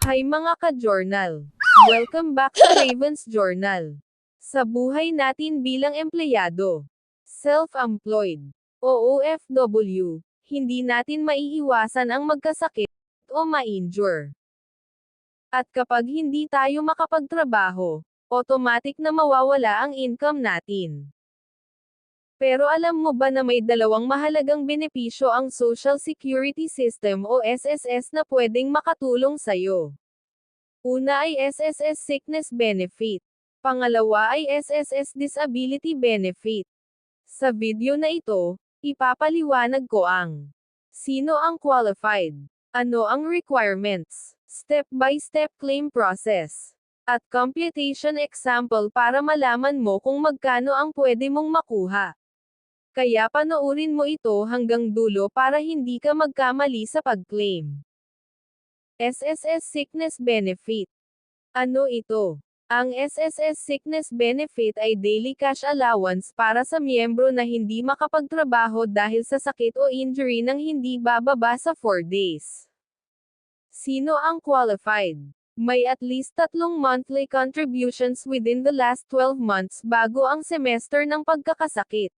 Hi mga ka-journal! Welcome back sa Ravens Journal. Sa buhay natin bilang empleyado, self-employed, o OFW, hindi natin maiiwasan ang magkasakit o ma-injure. At kapag hindi tayo makapagtrabaho, automatic na mawawala ang income natin. Pero alam mo ba na may dalawang mahalagang benepisyo ang Social Security System o SSS na pwedeng makatulong sa'yo? Una ay SSS Sickness Benefit. Pangalawa ay SSS Disability Benefit. Sa video na ito, ipapaliwanag ko ang sino ang qualified, ano ang requirements, step-by-step claim process, at computation example para malaman mo kung magkano ang pwede mong makuha. Kaya panoorin mo ito hanggang dulo para hindi ka magkamali sa pag-claim. SSS Sickness Benefit. Ano ito? Ang SSS Sickness Benefit ay daily cash allowance para sa miyembro na hindi makapagtrabaho dahil sa sakit o injury nang hindi bababa sa 4 days. Sino ang qualified? May at least 3 monthly contributions within the last 12 months bago ang semester ng pagkakasakit.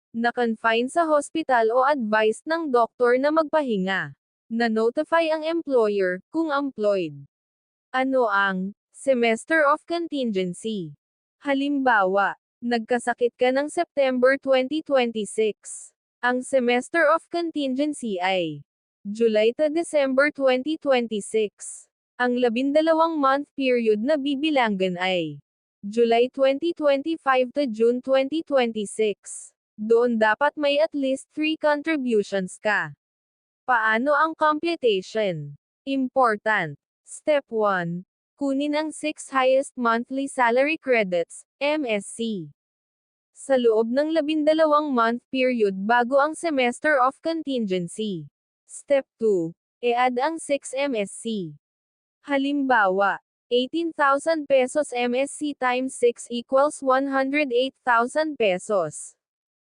Na-confine sa hospital o advised ng doktor na magpahinga. Na-notify ang employer, kung employed. Ano ang semester of contingency? Halimbawa, nagkasakit ka ng September 2026. Ang semester of contingency ay July to December 2026. Ang 12-month period na bibilanggan ay July 2025 to June 2026. Doon dapat may at least 3 contributions ka. Paano ang computation? Important. Step 1. Kunin ang 6 highest monthly salary credits, MSC. Sa loob ng 12-month period bago ang semester of contingency. Step 2. I-add ang 6 MSC. Halimbawa, 18,000 pesos MSC times 6 equals 108,000 pesos.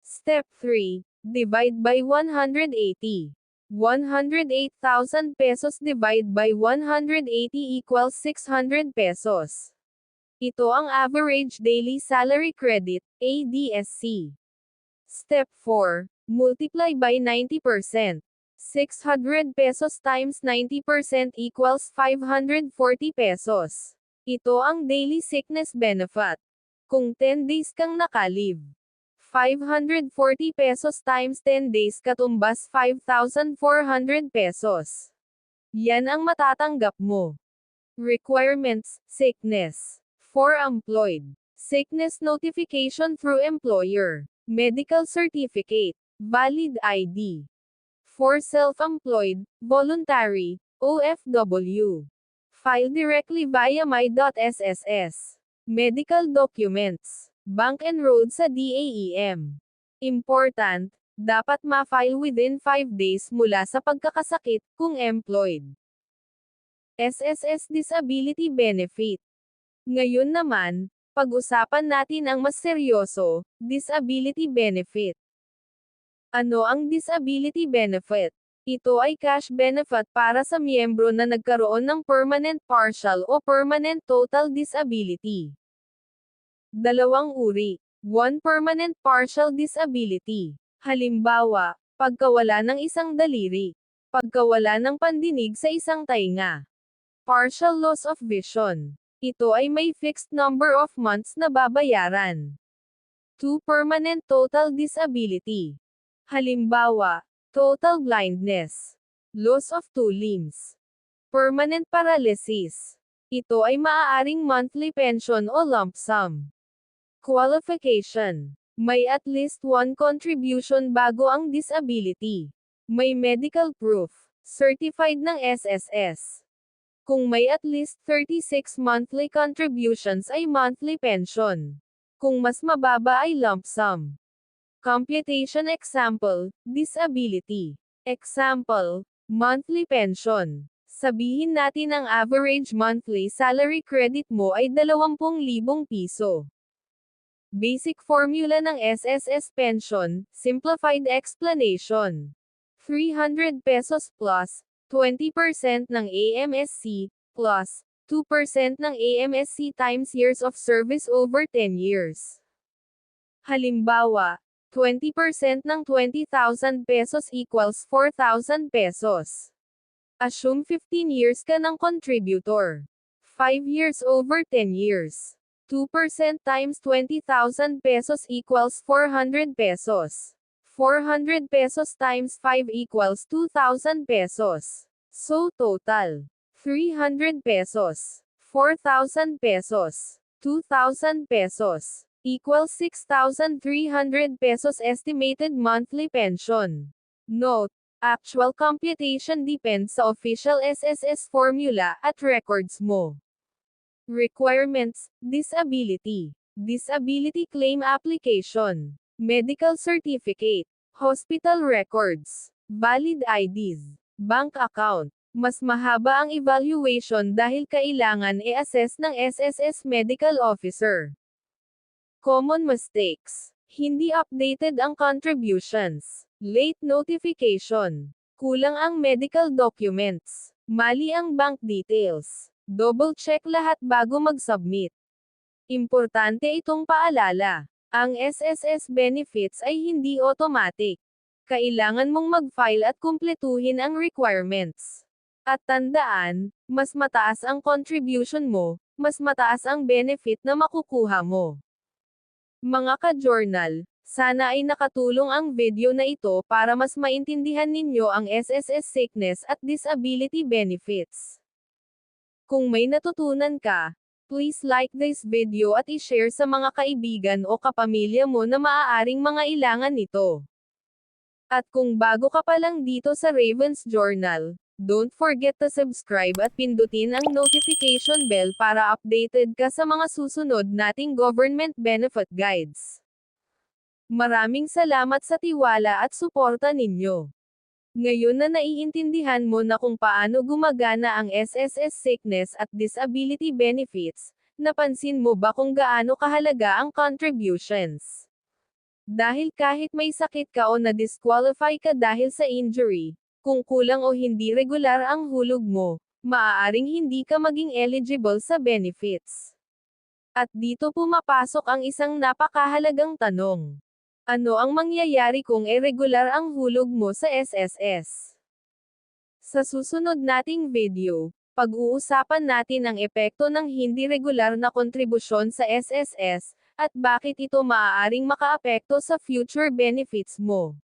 Step 3. Divide by 180. 108,000 pesos divide by 180 equals 600 pesos. Ito ang average daily salary credit, ADSC. Step 4. Multiply by 90%. 600 pesos times 90% equals 540 pesos. Ito ang daily sickness benefit. Kung 10 days kang naka-leave, 540 pesos times 10 days katumbas 5,400 pesos. Yan ang matatanggap mo. Requirements, sickness. For employed, sickness notification through employer, medical certificate, valid ID. For self-employed, voluntary, OFW. File directly via my.sss. Medical documents. Bank enrolled sa DAEM. Important, dapat ma-file within 5 days mula sa pagkakasakit, kung employed. SSS Disability Benefit. Ngayon naman, pag-usapan natin ang mas seryoso, disability benefit. Ano ang disability benefit? Ito ay cash benefit para sa miyembro na nagkaroon ng permanent partial o permanent total disability. Dalawang uri. 1. Permanent partial disability. Halimbawa, pagkawala ng isang daliri. Pagkawala ng pandinig sa isang tainga. Partial loss of vision. Ito ay may fixed number of months na babayaran. 2. Permanent total disability. Halimbawa, total blindness. Loss of 2 limbs. Permanent paralysis. Ito ay maaaring monthly pension o lump sum. Qualification. May at least 1 contribution bago ang disability. May medical proof. Certified ng SSS. Kung may at least 36 monthly contributions ay monthly pension. Kung mas mababa ay lump sum. Computation example, disability. Example, monthly pension. Sabihin natin ang average monthly salary credit mo ay 20,000 piso. Basic formula ng SSS pension, simplified explanation. 300 pesos plus 20% ng AMSC, plus 2% ng AMSC times years of service over 10 years. Halimbawa, 20% ng 20,000 pesos equals 4,000 pesos. Assume 15 years ka ng contributor. 5 years over 10 years. 2% times 20,000 pesos equals 400 pesos. 400 pesos times 5 equals 2,000 pesos. So total, 300 pesos, 4,000 pesos, 2,000 pesos, equals 6,300 pesos estimated monthly pension. Note, actual computation depends sa official SSS formula at records mo. Requirements, disability, disability claim application, medical certificate, hospital records, valid IDs, bank account. Mas mahaba ang evaluation dahil kailangan i-assess ng SSS medical officer. Common mistakes. Hindi updated ang contributions. Late notification. Kulang ang medical documents. Mali ang bank details. Double check lahat bago mag-submit. Importante itong paalala. Ang SSS benefits ay hindi automatic. Kailangan mong mag-file at kumpletuhin ang requirements. At tandaan, mas mataas ang contribution mo, mas mataas ang benefit na makukuha mo. Mga ka-journal, sana ay nakatulong ang video na ito para mas maintindihan ninyo ang SSS sickness at disability benefits. Kung may natutunan ka, please like this video at i-share sa mga kaibigan o kapamilya mo na maaaring mangailangan nito. At kung bago ka pa lang dito sa Ravens Journal, don't forget to subscribe at pindutin ang notification bell para updated ka sa mga susunod nating government benefit guides. Maraming salamat sa tiwala at suporta ninyo. Ngayon na naiintindihan mo na kung paano gumagana ang SSS sickness at disability benefits, napansin mo ba kung gaano kahalaga ang contributions? Dahil kahit may sakit ka o na-disqualify ka dahil sa injury, kung kulang o hindi regular ang hulog mo, maaaring hindi ka maging eligible sa benefits. At dito pumapasok ang isang napakahalagang tanong. Ano ang mangyayari kung irregular ang hulog mo sa SSS? Sa susunod nating video, pag-uusapan natin ang epekto ng hindi regular na kontribusyon sa SSS, at bakit ito maaaring makaapekto sa future benefits mo.